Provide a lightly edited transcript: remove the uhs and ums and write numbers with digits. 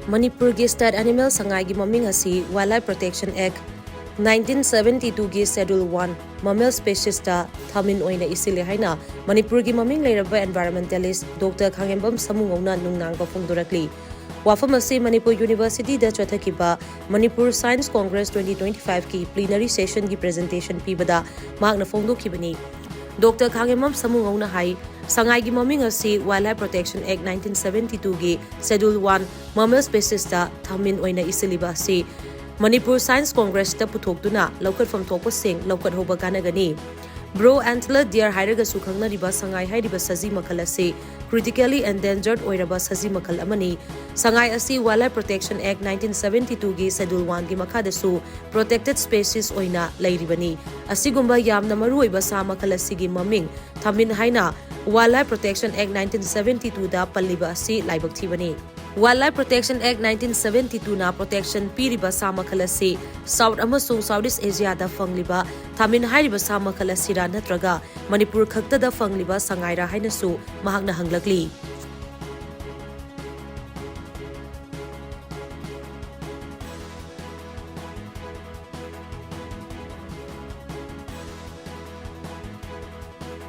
Manipur'S state animal Sangai gi maming asi Wildlife Protection Act 1972 gi Schedule 1 mammal species ta thamin oina isile haina Manipur gi maming leiraba environmentalist Dr. Khangembam Samungona nungnang ba phongdorakli wafam asi Manipur University da chathakiba Manipur Science Congress 2025 ki plenary session gi presentation pibada magna phongdokhibani Dr. Khangembam Samungona hai Sangai gi maming asi Wildlife Protection Act 1972 gi Schedule 1 mammal species ta thamin oina isiliba si Manipur Science Congress ta puthokduna laukat fam thokpa sing laukat hoba kanagani Bro antler deer hairaga su khangnariba sangai hairiba saji makhal ase critically endangered oiraba saji makhal amani sangai asi Wildlife Protection Act 1972 gi Schedule 1 gi makhada su protected species oina leiribani asigumba yamna maruoiba sa makhal asigi maming thamin haina Wildlife Protection Act 1972 da palliba asi laibak thibani Wildlife Protection Act 1972 na protection piriba sa makhal ase South amasung Southeast Asia da fangliba thamin hairiba sa makhal asira natraga Manipur khakta da fangliba sangaira hainasu mahakna hanglakli